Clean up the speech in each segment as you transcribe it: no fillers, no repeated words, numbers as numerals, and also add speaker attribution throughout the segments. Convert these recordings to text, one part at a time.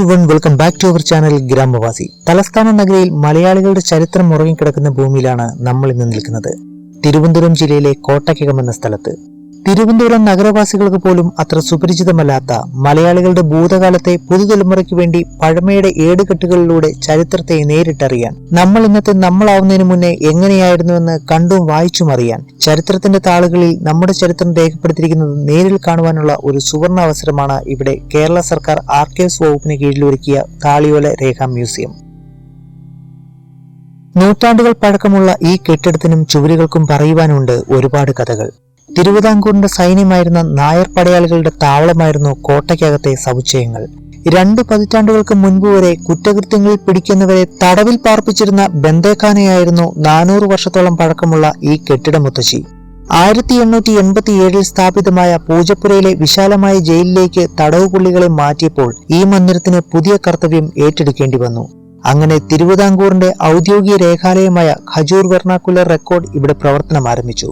Speaker 1: everyone, welcome back to our channel ഗ്രാമവാസി. തലസ്ഥാന നഗരിയിൽ മലയാളികളുടെ ചരിത്രം ഉറങ്ങിക്കിടക്കുന്ന ഭൂമിയിലാണ് നമ്മൾ ഇന്ന് നിൽക്കുന്നത്. തിരുവനന്തപുരം ജില്ലയിലെ കോട്ടയ്ക്കകം എന്ന സ്ഥലത്ത്. തിരുവനന്തപുരം നഗരവാസികൾക്ക് പോലും അത്ര സുപരിചിതമല്ലാത്ത മലയാളികളുടെ ഭൂതകാലത്തെ പുതുതലമുറയ്ക്ക് വേണ്ടി പഴമയുടെ ഏടുകെട്ടുകളിലൂടെ ചരിത്രത്തെ നേരിട്ടറിയാൻ, നമ്മൾ ഇന്നത്തെ നമ്മളാവുന്നതിന് മുന്നേ എങ്ങനെയായിരുന്നുവെന്ന് കണ്ടും വായിച്ചും അറിയാൻ, ചരിത്രത്തിന്റെ താളുകളിൽ നമ്മുടെ ചരിത്രം രേഖപ്പെടുത്തിയിരിക്കുന്നത് നേരിൽ കാണുവാനുള്ള ഒരു സുവർണ അവസരമാണ് ഇവിടെ കേരള സർക്കാർ ആർക്കൈവ്സ് വകുപ്പിന് കീഴിലൊരുക്കിയ താളിയോല രേഖാ മ്യൂസിയം. നൂറ്റാണ്ടുകൾ പഴക്കമുള്ള ഈ കെട്ടിടത്തിനും ചുവരുകൾക്കും പറയുവാനുണ്ട് ഒരുപാട് കഥകൾ. തിരുവിതാംകൂറിന്റെ സൈന്യമായിരുന്ന നായർ പടയാളികളുടെ താവളമായിരുന്നു കോട്ടയ്ക്കകത്തെ സമുച്ചയങ്ങൾ. 2 പതിറ്റാണ്ടുകൾക്ക് മുൻപ് വരെ കുറ്റകൃത്യങ്ങളിൽ പിടിക്കുന്നവരെ തടവിൽ പാർപ്പിച്ചിരുന്ന ബന്ദേഖാനയായിരുന്നു 400 വർഷത്തോളം പഴക്കമുള്ള ഈ കെട്ടിടമുത്തശ്ശി. 1887 സ്ഥാപിതമായ പൂജപ്പുരയിലെ വിശാലമായ ജയിലിലേക്ക് തടവുപുള്ളികളെ മാറ്റിയപ്പോൾ ഈ മന്ദിരത്തിന് പുതിയ കർത്തവ്യം ഏറ്റെടുക്കേണ്ടി വന്നു. അങ്ങനെ തിരുവിതാംകൂറിന്റെ ഔദ്യോഗിക രേഖാലയമായ ഖജൂർ വെർണാക്കുലർ റെക്കോർഡ് ഇവിടെ പ്രവർത്തനം ആരംഭിച്ചു.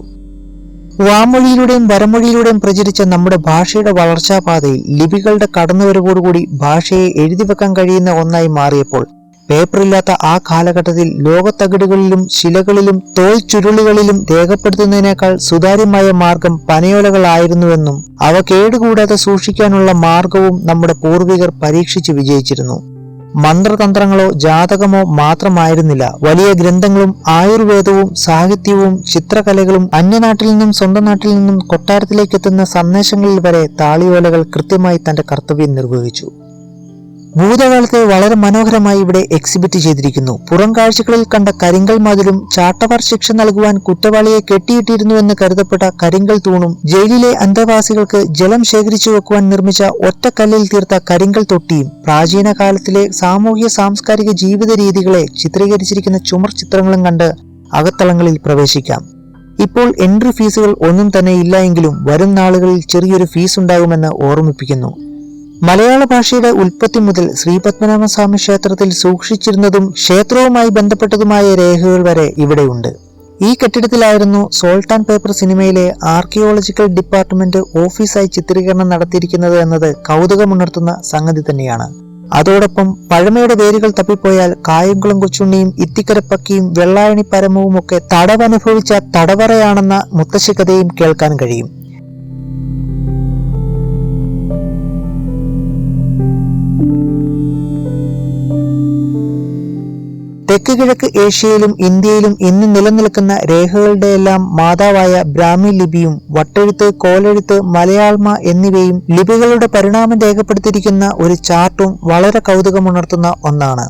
Speaker 1: വാമൊഴിയിലൂടെയും വരമൊഴിയിലൂടെയും പ്രചരിച്ച നമ്മുടെ ഭാഷയുടെ വളർച്ചാപാതയിൽ ലിപികളുടെ കടന്നുവരവോടുകൂടി ഭാഷയെ എഴുതിവെക്കാൻ കഴിയുന്ന ഒന്നായി മാറിയപ്പോൾ, പേപ്പറില്ലാത്ത ആ കാലഘട്ടത്തിൽ ലോകത്തകിടുകളിലും ശിലകളിലും തോൽ ചുരുളുകളിലും രേഖപ്പെടുത്തുന്നതിനേക്കാൾ സുതാര്യമായ മാർഗം പനയോലകളായിരുന്നുവെന്നും അവ കേടുകൂടാതെ സൂക്ഷിക്കാനുള്ള മാർഗവും നമ്മുടെ പൂർവികർ പരീക്ഷിച്ച് വിജയിച്ചിരുന്നു. മന്ത്രതന്ത്രങ്ങളോ ജാതകമോ മാത്രമായിരുന്നില്ല, വലിയ ഗ്രന്ഥങ്ങളും ആയുർവേദവും സാഹിത്യവും ചിത്രകലകളും അന്യനാട്ടിൽ നിന്നും സ്വന്തം നാട്ടിൽ നിന്നും കൊട്ടാരത്തിലേക്ക് എത്തുന്ന സന്ദേശങ്ങളിൽ വരെ താളിയോലകൾ കൃത്യമായി തന്റെ കർത്തവ്യം നിർവഹിച്ചു. ഭൂതകാലത്തെ വളരെ മനോഹരമായി ഇവിടെ എക്സിബിറ്റ് ചെയ്തിരിക്കുന്നു. പുറം കാഴ്ചകളിൽ കണ്ട കരിങ്കൽ മതിലും ചാട്ടവാർ ശിക്ഷ നൽകുവാൻ കുറ്റവാളിയെ കെട്ടിയിട്ടിരുന്നുവെന്ന് കരുതപ്പെട്ട കരിങ്കൽ തൂണും ജയിലിലെ അന്തേവാസികൾക്ക് ജലം ശേഖരിച്ചു വെക്കുവാൻ നിർമ്മിച്ച ഒറ്റക്കല്ലിൽ തീർത്ത കരിങ്കൽ തൊട്ടിയും പ്രാചീന കാലത്തിലെ സാമൂഹ്യ സാംസ്കാരിക ജീവിത രീതികളെ ചിത്രീകരിച്ചിരിക്കുന്ന ചുമർ ചിത്രങ്ങളും കണ്ട് അകത്തളങ്ങളിൽ പ്രവേശിക്കാം. ഇപ്പോൾ എൻട്രി ഫീസുകൾ ഒന്നും തന്നെ ഇല്ല എങ്കിലും വരും നാളുകളിൽ ചെറിയൊരു ഫീസ് ഉണ്ടാകുമെന്ന് ഓർമ്മിപ്പിക്കുന്നു. മലയാള ഭാഷയുടെ ഉൽപ്പത്തി മുതൽ ശ്രീപത്മനാഭസ്വാമി ക്ഷേത്രത്തിൽ സൂക്ഷിച്ചിരുന്നതും ക്ഷേത്രവുമായി ബന്ധപ്പെട്ടതുമായ രേഖകൾ വരെ ഇവിടെയുണ്ട്. ഈ കെട്ടിടത്തിലായിരുന്നു സോൾട്ട് ആൻഡ് പേപ്പർ സിനിമയിലെ ആർക്കിയോളജിക്കൽ ഡിപ്പാർട്ട്മെന്റ് ഓഫീസായി ചിത്രീകരണം നടത്തിയിരിക്കുന്നത് എന്നത് കൗതുകമുണർത്തുന്ന സംഗതി തന്നെയാണ്. അതോടൊപ്പം പഴമയുടെ വേരുകൾ തപ്പിപ്പോയാൽ കായംകുളം കൊച്ചുണ്ണിയും ഇത്തിക്കരപ്പക്കിയും വെള്ളായണി പരമവും ഒക്കെ തടവനുഭവിച്ച തടവറയാണെന്ന മുത്തശ്ശി കഥയും കേൾക്കാൻ കഴിയും. തെക്ക് കിഴക്ക് ഏഷ്യയിലും ഇന്ത്യയിലും ഇന്ന് നിലനിൽക്കുന്ന രേഖകളുടെയെല്ലാം മാതാവായ ബ്രാഹ്മി ലിപിയും വട്ടെഴുത്ത്, കോലെഴുത്ത്, മലയാൾമ എന്നിവയും ലിപികളുടെ പരിണാമം രേഖപ്പെടുത്തിയിരിക്കുന്ന ഒരു ചാർട്ടും വളരെ കൗതുകമുണർത്തുന്ന ഒന്നാണ്.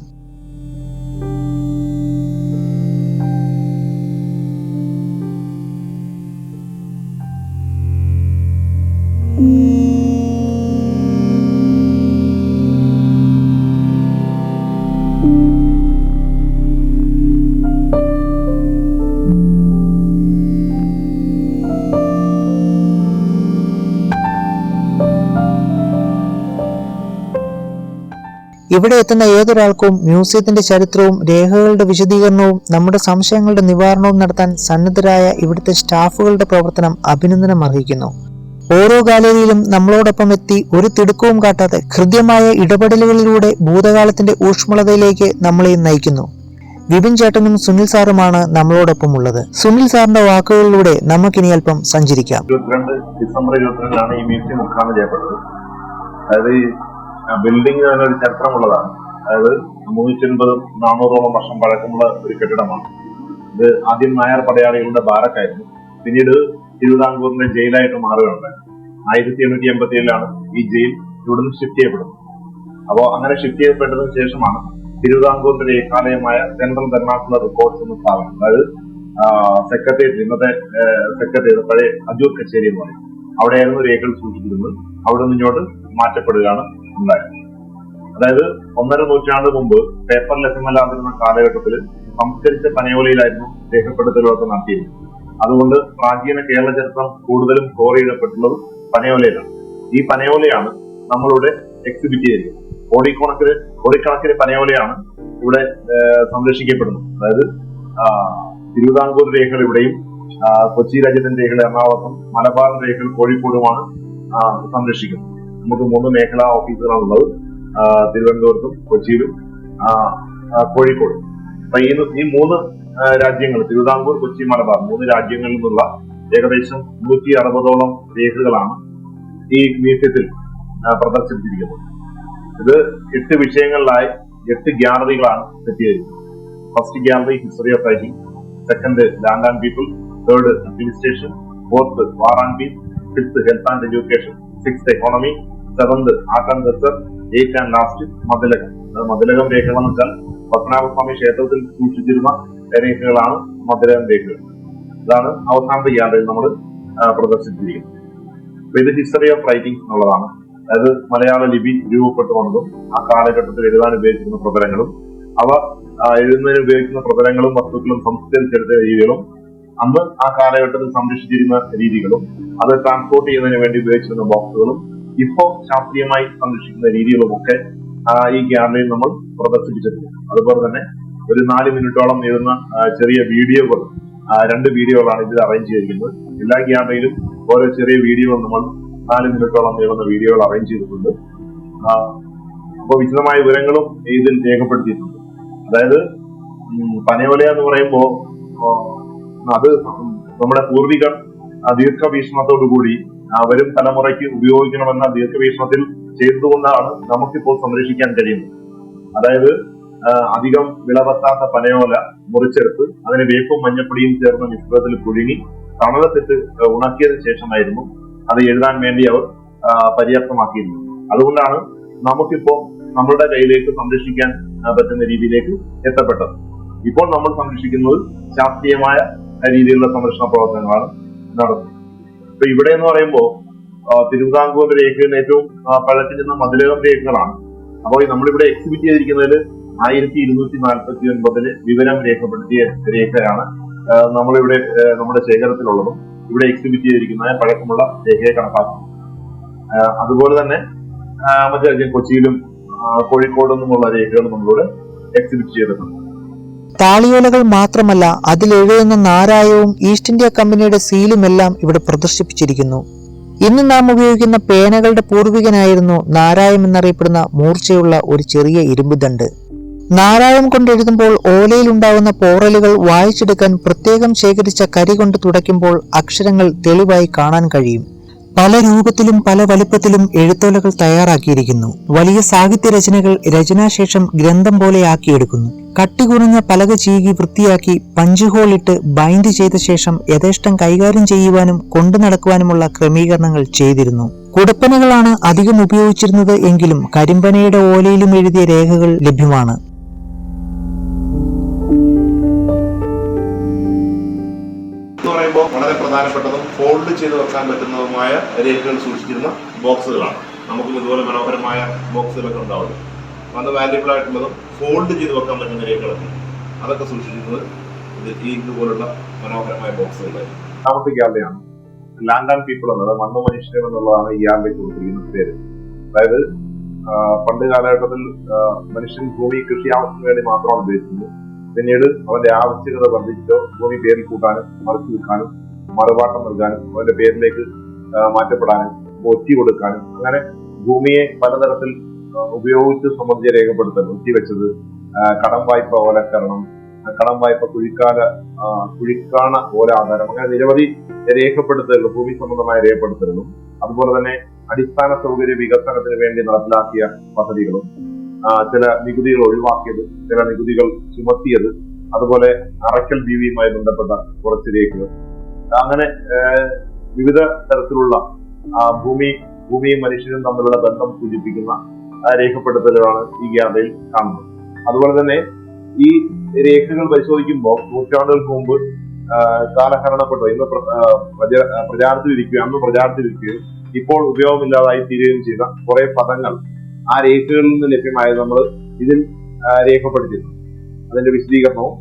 Speaker 1: ഇവിടെ എത്തുന്ന ഏതൊരാൾക്കും മ്യൂസിയത്തിന്റെ ചരിത്രവും രേഖകളുടെ വിശദീകരണവും നമ്മുടെ സംശയങ്ങളുടെ നിവാരണവും നടത്താൻ സന്നദ്ധരായ ഇവിടുത്തെ സ്റ്റാഫുകളുടെ പ്രവർത്തനം അഭിനന്ദനം അർഹിക്കുന്നു. ഓരോ ഗാലറിയിലും നമ്മളോടൊപ്പം എത്തി ഒരു തിടുക്കവും കാട്ടാതെ കൃത്യമായ ഇടപെടലുകളിലൂടെ ഭൂതകാലത്തിന്റെ ഊഷ്മളതയിലേക്ക് നമ്മളെ നയിക്കുന്നു. വിപിൻ ചേട്ടനും സുനിൽ സാറുമാണ് നമ്മളോടൊപ്പം ഉള്ളത്. സുനിൽ സാറിന്റെ വാക്കുകളിലൂടെ നമുക്കിനി അല്പം സഞ്ചരിക്കാം.
Speaker 2: ഡിസംബർ 22 ഈ മ്യൂസിയം ഉദ്ഘാടനം ചെയ്യപ്പെട്ടത്. അതായത് ബിൽഡിംഗ് തന്നെ ഒരു ചരിത്രമുള്ളതാണ്. അതായത് 380-400ഓളം വർഷം പഴക്കമുള്ള ഒരു കെട്ടിടമാണ്. ഇത് ആദ്യം നായർ പടയാളികളുടെ ബാരക്കായിരുന്നു. പിന്നീട് തിരുവിതാംകൂറിന്റെ ജയിലായിട്ട് മാറുകയുണ്ടായി. 1887 ഈ ജയിൽ ഇവിടുന്ന് ഷിഫ്റ്റ് ചെയ്യപ്പെടുന്നത്. അപ്പോൾ അങ്ങനെ ഷിഫ്റ്റ് ചെയ്യപ്പെട്ടതിന് ശേഷമാണ് തിരുവിതാംകൂറിന്റെ രേഖാലയമായ സെൻട്രൽ വെർണാക്കുലർ റെക്കോർഡ്സ് എന്ന സ്ഥാപനം, അതായത് സെക്രട്ടേറിയറ്റ്, ഇന്നത്തെ സെക്രട്ടേറിയറ്റ്, പഴയ അജൂർ കച്ചേരി എന്ന് പറയും, അവിടെയായിരുന്നു രേഖകൾ സൂക്ഷിച്ചിരുന്നത്. അവിടെ നിന്ന് ഇങ്ങോട്ട് മാറ്റപ്പെടുകയാണ് ഉണ്ടായത്. അതായത് 1.5 നൂറ്റാണ്ട് മുമ്പ് പേപ്പർ ലഭ്യമല്ലാതിരുന്ന കാലഘട്ടത്തിൽ സംസ്കരിച്ച പനയോലയിലായിരുന്നു രേഖപ്പെടുത്തലുകളൊക്കെ നടത്തിയിരുന്നത്. അതുകൊണ്ട് പ്രാചീന കേരള ചരിത്രം കൂടുതലും സ്റ്റോർ ചെയ്യപ്പെട്ടുള്ളത് പനയോലയിലാണ്. ഈ പനയോലയാണ് നമ്മളിവിടെ എക്സിബിറ്റ് ചെയ്തിരിക്കുന്നത്. കോടിക്കണക്കിന് പനയോലയാണ് ഇവിടെ സംരക്ഷിക്കപ്പെടുന്നത്. അതായത് തിരുവിതാംകൂർ രേഖകൾ ഇവിടെയും കൊച്ചി രാജ്യത്തിന്റെ രേഖകൾ എറണാകുളത്തും മലബാർ രേഖകൾ കോഴിക്കോടുമാണ് സംരക്ഷിക്കുന്നത്. നമുക്ക് 3 മേഖലാ ഓഫീസുകളാണുള്ളത്. തിരുവനന്തപുരത്തും കൊച്ചിയിലും കോഴിക്കോടും. അപ്പൊ ഈ മൂന്ന് രാജ്യങ്ങൾ, തിരുവിതാംകൂർ, കൊച്ചി, മലബാർ, മൂന്ന് രാജ്യങ്ങളിൽ നിന്നുള്ള ഏകദേശം 160ഓളം രേഖകളാണ് ഈ മ്യൂസിയത്തിൽ പ്രദർശിപ്പിച്ചിരിക്കുന്നത്. ഇത് 8 വിഷയങ്ങളിലായി 8 ഗ്യാലറികളാണ് സെറ്റ് ചെയ്തിരിക്കുന്നത്. ഫസ്റ്റ് ഗ്യാലറി history of writing, second land and people, third administration, fourth war and peace, fifth health and education, sixth economy, seventh art and culture, eighth and last Mathilakam. Mathilakam രേഖകളെന്ന് വെച്ചാൽ പത്മനാഭസ്വാമി ക്ഷേത്രത്തിൽ സൂക്ഷിച്ചിരുന്ന രേഖകളാണ് മതിലകം രേഖകൾ. ഇതാണ് അവസാനത്തെ ഗ്യാലറിയിൽ നമ്മൾ പ്രദർശിപ്പിച്ചിരിക്കുന്നത്. അപ്പൊ ഇത് ഹിസ്റ്ററി ഓഫ് റൈറ്റിംഗ് എന്നുള്ളതാണ്. അതായത് മലയാള ലിപി രൂപപ്പെട്ടു വന്നതും ആ കാലഘട്ടത്തിൽ എഴുതാൻ ഉപയോഗിക്കുന്ന പ്രതലങ്ങളും അവ എഴുതുന്നതിന് ഉപയോഗിക്കുന്ന പ്രതലങ്ങളും വസ്തുക്കളും സംസ്കരിച്ചെടുത്ത രീതികളും അന്ന് ആ കാലഘട്ടത്തിൽ സംരക്ഷിച്ചിരുന്ന രീതികളും അത് ട്രാൻസ്പോർട്ട് ചെയ്യുന്നതിന് വേണ്ടി ഉപയോഗിച്ചിരുന്ന ബോക്സുകളും ഇപ്പോൾ ശാസ്ത്രീയമായി സംരക്ഷിക്കുന്ന രീതികളും ഒക്കെ ഈ ഗ്യാലറിയിൽ നമ്മൾ പ്രദർശിപ്പിച്ചിട്ടുണ്ട്. അതുപോലെ തന്നെ ഒരു 4 മിനിറ്റോളം നീളുന്ന ചെറിയ വീഡിയോകൾ, 2 വീഡിയോകളാണ് ഇതിൽ അറേഞ്ച് ചെയ്തിരിക്കുന്നത്. എല്ലാ ഗ്യാലറിയിലും ഓരോ ചെറിയ വീഡിയോകൾ നമ്മൾ 4 മിനിറ്റോളം നീളുന്ന വീഡിയോകൾ അറേഞ്ച് ചെയ്തിട്ടുണ്ട്. അപ്പോൾ വിശദമായ വിവരങ്ങളും ഇതിൽ രേഖപ്പെടുത്തിയിട്ടുണ്ട്. അതായത് പനയോല എന്ന് പറയുമ്പോൾ അത് നമ്മുടെ പൂർവികർ ദീർഘവീക്ഷണത്തോടുകൂടി വരും തലമുറയ്ക്ക് ഉപയോഗിക്കണമെന്ന ദീർഘവീക്ഷണത്തിൽ ചെയ്തതുകൊണ്ടാണ് നമുക്കിപ്പോൾ സംരക്ഷിക്കാൻ കഴിയുന്നത്. അതായത് അധികം വിളവെത്താത്ത പനയോല മുറിച്ചെടുത്ത് അതിന് വേപ്പും മഞ്ഞപ്പൊടിയും ചേർന്ന മിശ്രിതത്തിൽ പുഴുങ്ങി തണലത്തിട്ട് ഉണക്കിയതിനു ശേഷമായിരുന്നു അത് എഴുതാൻ വേണ്ടി അവർ പര്യാപ്തമാക്കിയിരുന്നത്. അതുകൊണ്ടാണ് നമുക്കിപ്പോ നമ്മളുടെ കയ്യിലേക്ക് സംരക്ഷിക്കാൻ പറ്റുന്ന രീതിയിലേക്ക് എത്തപ്പെട്ടത്. ഇപ്പോൾ നമ്മൾ സംരക്ഷിക്കുന്നത് ശാസ്ത്രീയമായ രീതിയിലുള്ള സംരക്ഷണ പ്രവർത്തനങ്ങളാണ് നടത്തുന്നത്. ഇപ്പൊ ഇവിടെ എന്ന് പറയുമ്പോൾ തിരുവിതാംകൂറിന്റെ രേഖയിൽ ഏറ്റവും പഴച്ചിരുന്ന മതിലകം രേഖകളാണ്. അപ്പോൾ നമ്മളിവിടെ എക്സിബിറ്റ് ചെയ്തിരിക്കുന്നതിൽ 1249 വിവരം രേഖപ്പെടുത്തിയ രേഖയാണ് നമ്മളിവിടെ നമ്മുടെ ശേഖരത്തിലുള്ളതും ഇവിടെ എക്സിബിറ്റ് ചെയ്തിരിക്കുന്ന പഴക്കമുള്ള രേഖയെ കണക്കാക്കുന്നു. അതുപോലെ തന്നെ മറ്റു രാജ്യം കൊച്ചിയിലും കോഴിക്കോടും നിന്നുള്ള രേഖകൾ നമ്മളിവിടെ എക്സിബിറ്റ് ചെയ്തിട്ടുണ്ട്.
Speaker 1: താളിയോലകൾ മാത്രമല്ല, അതിലെഴുതുന്ന നാരായവും ഈസ്റ്റ് ഇന്ത്യ കമ്പനിയുടെ സീലുമെല്ലാം ഇവിടെ പ്രദർശിപ്പിച്ചിരിക്കുന്നു. ഇന്ന് നാം ഉപയോഗിക്കുന്ന പേനകളുടെ പൂർവികനായിരുന്നു നാരായം എന്നറിയപ്പെടുന്ന മൂർച്ചയുള്ള ഒരു ചെറിയ ഇരുമ്പ് ദണ്ട്. നാരായം കൊണ്ടെഴുതുമ്പോൾ ഓലയിൽ ഉണ്ടാകുന്ന പോറലുകൾ വായിച്ചെടുക്കാൻ പ്രത്യേകം ശേഖരിച്ച കരി കൊണ്ട് തുടയ്ക്കുമ്പോൾ അക്ഷരങ്ങൾ തെളിവായി കാണാൻ കഴിയും. പല രൂപത്തിലും പല വലുപ്പത്തിലും എഴുത്തോലകൾ തയ്യാറാക്കിയിരിക്കുന്നു. വലിയ സാഹിത്യ രചനകൾ രചനാശേഷം ഗ്രന്ഥം പോലെ ആക്കിയെടുക്കുന്നു. കട്ടി കുറഞ്ഞ പലക ചീകി വൃത്തിയാക്കി പഞ്ച് ഹോളിട്ട് ബൈൻഡ് ചെയ്ത ശേഷം യഥേഷ്ടം കൈകാര്യം ചെയ്യുവാനും കൊണ്ടു നടക്കുവാനുമുള്ള ക്രമീകരണങ്ങൾ ചെയ്തിരുന്നു. കുടപ്പനകളാണ് അധികം ഉപയോഗിച്ചിരുന്നത് എങ്കിലും കരിമ്പനയുടെ ഓലയിലും എഴുതിയ രേഖകൾ ലഭ്യമാണ്.
Speaker 2: പറയുമ്പോൾ വളരെ പ്രധാനപ്പെട്ടതും ഫോൾഡ് ചെയ്ത് വെക്കാൻ പറ്റുന്നതുമായ രേഖകൾ സൂക്ഷിച്ചിരുന്ന ബോക്സുകളാണ്. നമുക്കും ഇതുപോലെ മനോഹരമായ ബോക്സുകളൊക്കെ ഉണ്ടാവുള്ളൂ. അന്ന് വാല്യുബിൾ ആയിട്ടുള്ളതും ഫോൾഡ് ചെയ്ത് വെക്കാൻ പറ്റുന്ന രേഖകളൊക്കെ അതൊക്കെ സൂക്ഷിച്ചിരുന്നത് ഇതുപോലുള്ള മനോഹരമായ ബോക്സുകളായിരുന്നു. രണ്ടാമത്തെ ഗ്യാലറിയാണ് ലാൻഡ് ആൻഡ് പീപ്പിൾ എന്നത്, മണ്ണ് മനുഷ്യൻ എന്നുള്ളതാണ് ഈ ഗ്യാലറിക്ക് കൊടുത്തിരിക്കുന്ന പേര്. അതായത് പണ്ട് കാലഘട്ടത്തിൽ മനുഷ്യൻ ഭൂമി കൃഷി ആവശ്യത്തിന് വേണ്ടി മാത്രമാണ് ഉപയോഗിക്കുന്നത്. പിന്നീട് അവന്റെ ആവശ്യകത വർദ്ധിച്ചോ ഭൂമി പേരിൽ കൂട്ടാനും മറിച്ചു വെക്കാനും മറുപാട്ടം നൽകാനും അവന്റെ പേരിലേക്ക് മാറ്റപ്പെടാനും ഒറ്റി കൊടുക്കാനും അങ്ങനെ ഭൂമിയെ പലതരത്തിൽ ഉപയോഗിച്ച് സംബന്ധിച്ച് രേഖപ്പെടുത്തൽ, ഒറ്റിവെച്ചത്, കടം വായ്പ ഓലക്കരണം, കടം വായ്പ കുഴിക്കാണ ഓല ആധാരം, അങ്ങനെ നിരവധി രേഖപ്പെടുത്തലുകളും ഭൂമി സംബന്ധമായ രേഖപ്പെടുത്തലുകളും അതുപോലെ തന്നെ അടിസ്ഥാന സൗകര്യ വികസനത്തിന് വേണ്ടി നടപ്പിലാക്കിയ പദ്ധതികളും ചില നികുതികൾ ഒഴിവാക്കിയത്, ചില നികുതികൾ ചുമത്തിയത്, അതുപോലെ അറക്കൽ ജീവിയുമായി ബന്ധപ്പെട്ട കുറച്ച് രേഖകൾ, അങ്ങനെ വിവിധ തരത്തിലുള്ള ഭൂമിയും മനുഷ്യനും തമ്മിലുള്ള ബന്ധം സൂചിപ്പിക്കുന്ന രേഖപ്പെടുത്തലുകളാണ് ഈ ഗ്യാലറിയിൽ കാണുന്നത്. അതുപോലെ തന്നെ ഈ രേഖകൾ പരിശോധിക്കുമ്പോൾ നൂറ്റാണ്ടുകൾക്ക് മുമ്പ് കാലഹരണപ്പെട്ട ഇന്ന് പ്രചാരത്തിലിരിക്കുകയും ഇപ്പോൾ ഉപയോഗമില്ലാതായി തീരുകയും ചെയ്ത കുറെ പദങ്ങൾ ആ രേഖകളിൽ നിന്ന് ലഭ്യമായത് നമ്മൾ ഇതിൽ രേഖപ്പെടുത്തിയിരുന്നു. അതിന്റെ വിശദീകരണവും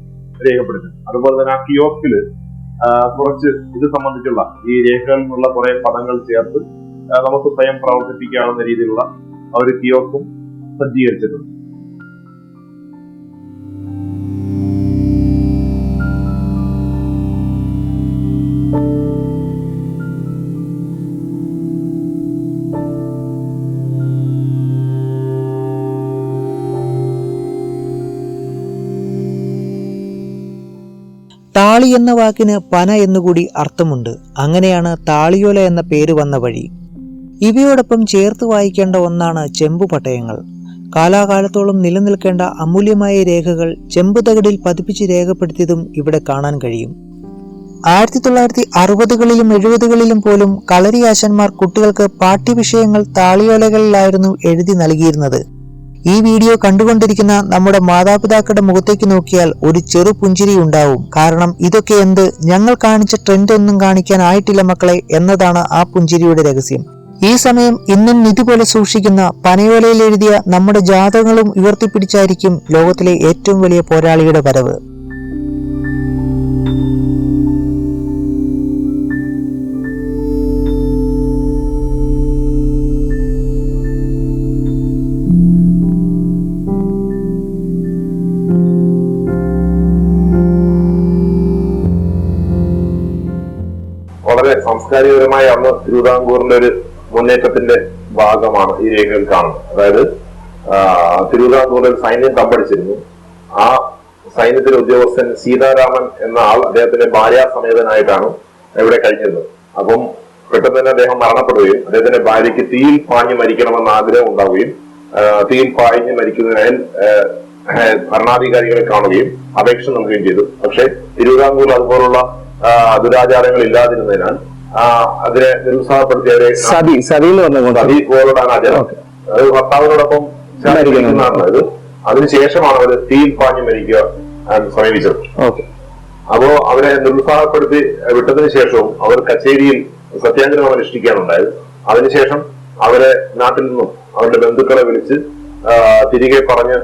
Speaker 2: രേഖപ്പെടുത്തുന്നു. അതുപോലെ തന്നെ ആ കിയോസ്കില് കുറച്ച് ഇത് സംബന്ധിച്ചുള്ള ഈ രേഖകളിൽ നിന്നുള്ള കുറെ പദങ്ങൾ ചേർത്ത് നമുക്ക് സ്വയം പ്രവർത്തിപ്പിക്കാവുന്ന രീതിയിലുള്ള ഒരു കിയോസ്കും സജ്ജീകരിച്ചിട്ടുണ്ട്.
Speaker 1: താളി എന്ന വാക്കിന് പന എന്നുകൂടി അർത്ഥമുണ്ട്. അങ്ങനെയാണ് താളിയോല എന്ന പേര് വന്ന വഴി. ഇവയോടൊപ്പം ചേർത്ത് വായിക്കേണ്ട ഒന്നാണ് ചെമ്പുപട്ടയങ്ങൾ. കാലാകാലത്തോളം നിലനിൽക്കേണ്ട അമൂല്യമായ രേഖകൾ ചെമ്പുതകിടിൽ പതിപ്പിച്ച് രേഖപ്പെടുത്തിയതും ഇവിടെ കാണാൻ കഴിയും. 1960കളിലും 70കളിലും പോലും കളരിയാശന്മാർ കുട്ടികൾക്ക് പാഠ്യവിഷയങ്ങൾ താളിയോലകളിലായിരുന്നു എഴുതി നൽകിയിരുന്നത്. ഈ വീഡിയോ കണ്ടുകൊണ്ടിരിക്കുന്ന നമ്മുടെ മാതാപിതാക്കളുടെ മുഖത്തേക്ക് നോക്കിയാൽ ഒരു ചെറു പുഞ്ചിരി ഉണ്ടാവും. കാരണം ഇതൊക്കെ എന്ത്, ഞങ്ങൾ കാണിച്ച ട്രെൻഡ് ഒന്നും കാണിക്കാനായിട്ടില്ല മക്കളെ എന്നതാണ് ആ പുഞ്ചിരിയുടെ രഹസ്യം. ഈ സമയം ഇന്നും ഇതുപോലെ സൂക്ഷിക്കുന്ന പനയോലയിൽ എഴുതിയ നമ്മുടെ ജാതകങ്ങളും ഉയർത്തിപ്പിടിച്ചായിരിക്കും ലോകത്തിലെ ഏറ്റവും വലിയ പോരാളിയുടെ വരവ്.
Speaker 2: വളരെ സാംസ്കാരികപരമായി അന്ന് തിരുവിതാംകൂറിന്റെ ഒരു മുന്നേറ്റത്തിന്റെ ഭാഗമാണ് ഈ രേഖകൾ കാണുന്നത്. അതായത് തിരുവിതാംകൂറിൽ സൈന്യം തമ്പടിച്ചിരുന്നു. ആ സൈന്യത്തിലെ ഉദ്യോഗസ്ഥൻ സീതാരാമൻ എന്ന ആൾ അദ്ദേഹത്തിന്റെ ഭാര്യാസമേതനായിട്ടാണ് ഇവിടെ കഴിഞ്ഞിരുന്നത്. അപ്പം പെട്ടെന്ന് തന്നെ അദ്ദേഹം മരണപ്പെടുകയും അദ്ദേഹത്തിന്റെ ഭാര്യയ്ക്ക് തീയിൽ പാഞ്ഞു മരിക്കണമെന്ന ആഗ്രഹം ഉണ്ടാവുകയും തീയിൽ പാഞ്ഞു മരിക്കുന്നതിനായി ഭരണാധികാരികളെ കാണുകയും അപേക്ഷ നൽകുകയും ചെയ്തു. പക്ഷെ തിരുവിതാംകൂർ അതുപോലുള്ള ദുരാചാരങ്ങൾ ഇല്ലാതിരുന്നതിനാൽ അതിനെ നിരുത്സാഹപ്പെടുത്തിയവരെ സതി പോലുള്ളതാണ് ആചാരം. അത് ഭർത്താവിനോടൊപ്പം ചേർന്നിരിക്കുന്നതാണ്. അതിനുശേഷമാണ് അവർ തീയിൽ പാഞ്ഞു മരിക്കുക സമീപിച്ചത്. അപ്പോ അവരെ നിരുത്സാഹപ്പെടുത്തി വിട്ടതിനു ശേഷവും അവർ കച്ചേരിയിൽ സത്യാഗ്രഹം അനുഷ്ഠിക്കാനുണ്ടായത്. അതിനുശേഷം അവരെ നാട്ടിൽ നിന്നും അവരുടെ ബന്ധുക്കളെ വിളിച്ച് തിരികെ പറഞ്ഞ്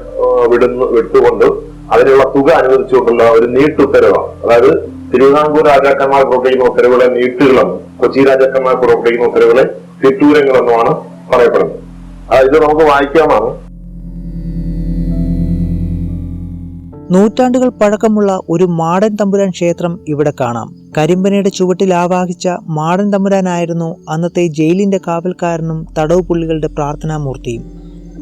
Speaker 2: വിട്ടുകൊണ്ട് അതിനുള്ള തുക അനുവദിച്ചുകൊണ്ടുള്ള ഒരു നീട്ടുത്തരവാണ്. അതായത് തിരുവിതാംകൂർ രാജാക്കന്മാർ പുറപ്പെടുവിക്കുന്ന ഉത്തരവുകളെ നീട്ടുകളെന്നും കൊച്ചി രാജാക്കന്മാർ പുറപ്പെടുവിക്കുന്ന ഉത്തരവുകളെ തിട്ടൂരങ്ങളെന്നുമാണ് പറയപ്പെടുന്നത്. ഇത് നമുക്ക് വായിക്കാമാണ്.
Speaker 1: നൂറ്റാണ്ടുകൾ പഴക്കമുള്ള ഒരു മാടൻ തമ്പുരാൻ ക്ഷേത്രം ഇവിടെ കാണാം. കരിമ്പനയുടെ ചുവട്ടിൽ ആവാഹിച്ച മാടൻ തമ്പുരാനായിരുന്നു അന്നത്തെ ജയിലിന്റെ കാവൽക്കാരനും തടവ് പുള്ളികളുടെ പ്രാർത്ഥനാമൂർത്തിയും.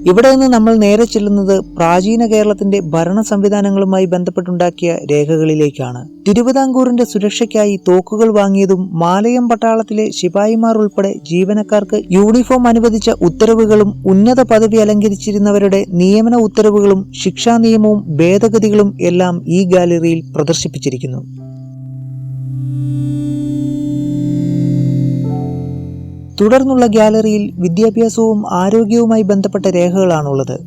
Speaker 1: ഇവിടെ നിന്ന് നമ്മൾ നേരെ ചെല്ലുന്നത് പ്രാചീന കേരളത്തിന്റെ ഭരണ സംവിധാനങ്ങളുമായി ബന്ധപ്പെട്ടുണ്ടാക്കിയ രേഖകളിലേക്കാണ്. തിരുവിതാംകൂറിന്റെ സുരക്ഷയ്ക്കായി തോക്കുകൾ വാങ്ങിയതും മാലയം പട്ടാളത്തിലെ ശിപായിമാർ ഉൾപ്പെടെ ജീവനക്കാർക്ക് യൂണിഫോം അനുവദിച്ച ഉത്തരവുകളും ഉന്നത പദവി അലങ്കരിച്ചിരുന്നവരുടെ നിയമന ഉത്തരവുകളും ശിക്ഷാ നിയമവും ഭേദഗതികളും എല്ലാം ഈ ഗാലറിയിൽ പ്രദർശിപ്പിച്ചിരിക്കുന്നു. തുടർന്നുള്ള ഗാലറിയിൽ വിദ്യാഭ്യാസവും ആരോഗ്യവുമായി ബന്ധപ്പെട്ട രേഖകളാണുള്ളത്.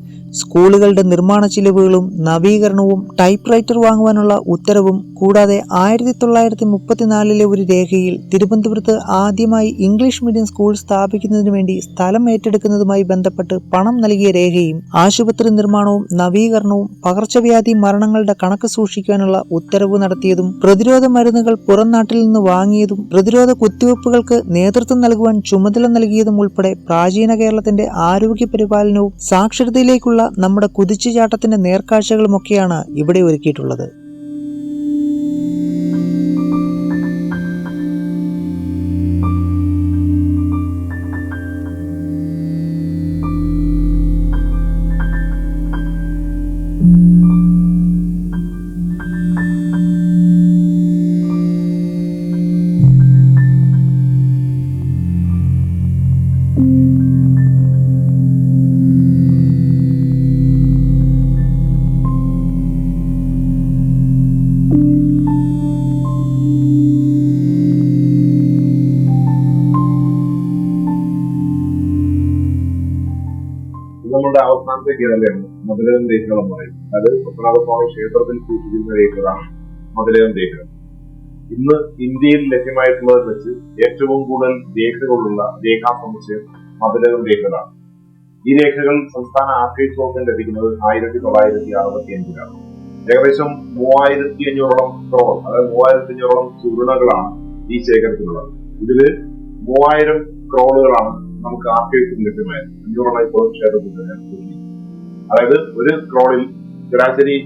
Speaker 1: സ്കൂളുകളുടെ നിർമ്മാണ ചിലവുകളും നവീകരണവും ടൈപ്പ് റൈറ്റർ വാങ്ങുവാനുള്ള ഉത്തരവും കൂടാതെ 1934 ഒരു രേഖയിൽ തിരുവനന്തപുരത്ത് ആദ്യമായി ഇംഗ്ലീഷ് മീഡിയം സ്കൂൾ സ്ഥാപിക്കുന്നതിനു വേണ്ടി സ്ഥലം ഏറ്റെടുക്കുന്നതുമായി ബന്ധപ്പെട്ട് പണം നൽകിയ രേഖയും ആശുപത്രി നിർമ്മാണവും നവീകരണവും പകർച്ചവ്യാധി മരണങ്ങളുടെ കണക്ക് സൂക്ഷിക്കാനുള്ള ഉത്തരവ് നടത്തിയതും പ്രതിരോധ മരുന്നുകൾ പുറം നാട്ടിൽ നിന്ന് വാങ്ങിയതും പ്രതിരോധ കുത്തിവയ്പ്പുകൾക്ക് നേതൃത്വം നൽകുവാൻ ചുമതല നൽകിയതും ഉൾപ്പെടെ പ്രാചീന കേരളത്തിന്റെ ആരോഗ്യ പരിപാലനവും സാക്ഷരതയിലേക്കുള്ള നമ്മുടെ കുതിച്ചുചാട്ടത്തിന്റെ നേർക്കാഴ്ചകളുമൊക്കെയാണ് ഇവിടെ ഒരുക്കിയിട്ടുള്ളത്.
Speaker 2: നമ്മുടെ അവസാനത്തെ കേരളമാണ് മതിലകം രേഖകൾ എന്ന് പറയുന്നത്. അത് പത്മനാഭസ്വാമി ക്ഷേത്രത്തിൽ സൂക്ഷിച്ചിരുന്ന രേഖകളാണ് മതിലകം രേഖകൾ. ഇന്ന് ഇന്ത്യയിൽ ലഭ്യമായിട്ടുള്ളതിൽ വെച്ച് ഏറ്റവും കൂടുതൽ രേഖകളുള്ള രേഖാസമുച്ചയം മതിലകം രേഖകളാണ്. ഈ രേഖകൾ സംസ്ഥാന ആർക്കൈവ്സ് വകുപ്പിന് ലഭിക്കുന്നത് 1965-ലാണ്. ഏകദേശം 3500 ക്രോൾ, അതായത് 3500 ചുരുളകളാണ് ഈ ശേഖരത്തിലുള്ളത്. ഇതില് 3000 ക്രോളുകളാണ് നമുക്ക് ആർക്കൈവ്സിൽ ലഭ്യമായത്. 500 ഇപ്പോൾ ക്ഷേത്രത്തിൽ തന്നെ. അതായത് ഒരു ക്രോളിൽ ശരാശരി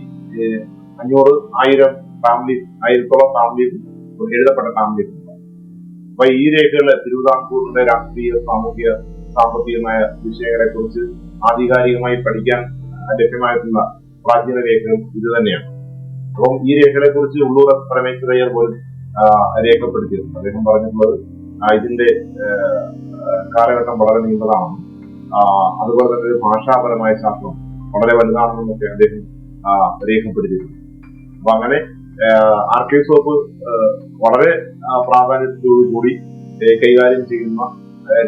Speaker 2: 500-1000 ഫാമിലീസ്, 1000-ഓളം ഫാമിലീസ്, എഴുതപ്പെട്ട ഫാമിലീസ് ഉണ്ട്. അപ്പൊ ഈ രേഖകള് തിരുവിതാംകൂറിന്റെ രാഷ്ട്രീയ, സാമൂഹിക, സാമ്പത്തികമായ വിഷയങ്ങളെ കുറിച്ച് ആധികാരികമായി പഠിക്കാൻ ലഭ്യമായിട്ടുള്ള പ്രാചീന രേഖകൾ ഇത് തന്നെയാണ്. അപ്പം ഈ രേഖകളെ കുറിച്ച് ഉള്ളൂർ പരമേശ്വരയ്യർ പോലും രേഖപ്പെടുത്തിയിരുന്നു. അദ്ദേഹം പറഞ്ഞിട്ടുള്ളത് ഇതിന്റെ കാലഘട്ടം വളരെ നീണ്ടതാണെന്നും അതുപോലെ തന്നെ ഒരു ഭാഷാപരമായ ശാസ്ത്രം വളരെ വലുതാണെന്നൊക്കെ അദ്ദേഹം രേഖപ്പെടുത്തിയിരുന്നു. അപ്പൊ അങ്ങനെ ആർക്കൈവ്സ് വകുപ്പ് വളരെ പ്രാധാന്യത്തോടുകൂടി കൈകാര്യം ചെയ്യുന്ന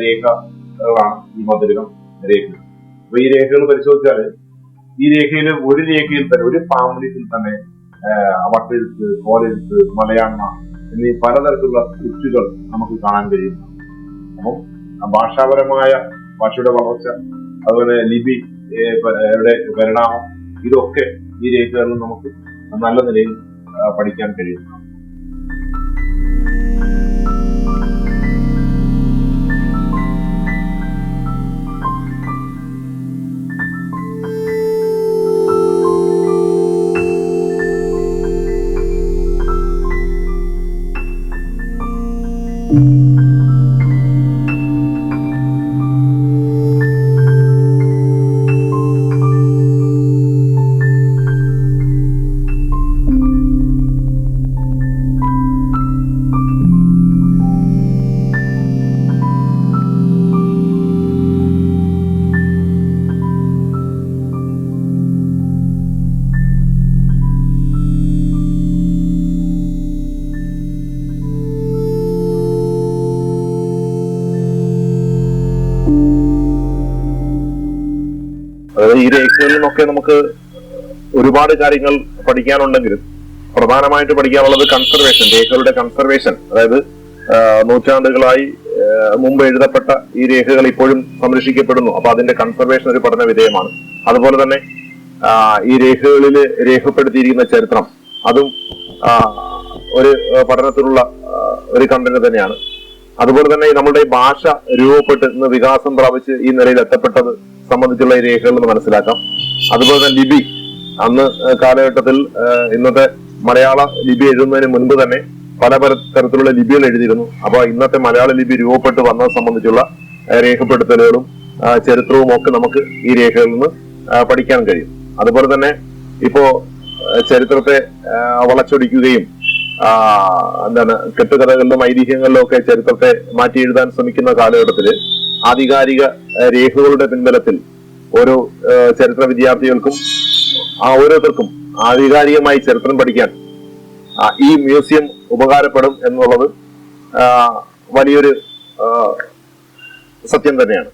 Speaker 2: രേഖകളാണ് ഈ മധുരം രേഖകൾ. അപ്പൊ ഈ രേഖകൾ പരിശോധിച്ചാൽ ഈ രേഖയിൽ ഒരു രേഖയിൽ തന്നെ ഒരു ഫാമിലിയിൽ തന്നെ വട്ടെഴുത്ത്, കോലെഴുത്ത്, മലയാള എന്നീ പലതരത്തിലുള്ള സ്ക്രിപ്റ്റുകൾ നമുക്ക് കാണാൻ കഴിയുന്നു. അപ്പം ഭാഷാപരമായ ഭാഷയുടെ വളർച്ച, അതുപോലെ ലിപിയുടെ പരിണാമം, ഇതൊക്കെ ഈ രേഖകളിൽ നമുക്ക് നല്ല നിലയിൽ പഠിക്കാൻ കഴിയുന്നു. അതായത് ഈ രേഖകളിൽ നിന്നൊക്കെ നമുക്ക് ഒരുപാട് കാര്യങ്ങൾ പഠിക്കാനുണ്ടെങ്കിലും പ്രധാനമായിട്ട് പഠിക്കാനുള്ളത് കൺസർവേഷൻ, രേഖകളുടെ കൺസർവേഷൻ. അതായത് നൂറ്റാണ്ടുകളായി മുമ്പ് എഴുതപ്പെട്ട ഈ രേഖകൾ ഇപ്പോഴും സംരക്ഷിക്കപ്പെടുന്നു. അപ്പൊ അതിന്റെ കൺസർവേഷൻ ഒരു പഠന വിധേയമാണ്. അതുപോലെ തന്നെ ഈ രേഖകളിൽ രേഖപ്പെടുത്തിയിരിക്കുന്ന ചരിത്രം, അതും ഒരു പഠനത്തിലുള്ള ഒരു കണ്ടന്റ് തന്നെയാണ്. അതുപോലെ തന്നെ നമ്മുടെ ഭാഷ രൂപപ്പെട്ട് ഇന്ന് വികാസം പ്രാപിച്ച് ഈ നിലയിൽ എത്തപ്പെട്ടത് സംബന്ധിച്ചുള്ള ഈ രേഖകൾ എന്ന് മനസ്സിലാക്കാം. അതുപോലെ തന്നെ ലിപി, അന്ന് കാലഘട്ടത്തിൽ ഇന്നത്തെ മലയാള ലിപി എഴുതുന്നതിന് മുൻപ് തന്നെ പല തരത്തിലുള്ള ലിപികൾ എഴുതിയിരുന്നു. അപ്പൊ ഇന്നത്തെ മലയാള ലിപി രൂപപ്പെട്ട് വന്നത് സംബന്ധിച്ചുള്ള രേഖപ്പെടുത്തലുകളും ചരിത്രവും ഒക്കെ നമുക്ക് ഈ രേഖകളിൽ നിന്ന് പഠിക്കാൻ കഴിയും. അതുപോലെ തന്നെ ഇപ്പോ ചരിത്രത്തെ വളച്ചൊടിക്കുകയും കെട്ടുകഥകളിലും ഐതിഹ്യങ്ങളിലും ഒക്കെ ചരിത്രത്തെ മാറ്റി എഴുതാൻ ശ്രമിക്കുന്ന കാലഘട്ടത്തില് ആധികാരിക രേഖകളുടെ പിൻബലത്തിൽ ഓരോ ചരിത്ര വിദ്യാർത്ഥികൾക്കും ഓരോരുത്തർക്കും ആധികാരികമായി ചരിത്രം പഠിക്കാൻ ഈ മ്യൂസിയം ഉപകാരപ്പെടും എന്നുള്ളത് വലിയൊരു സത്യം തന്നെയാണ്.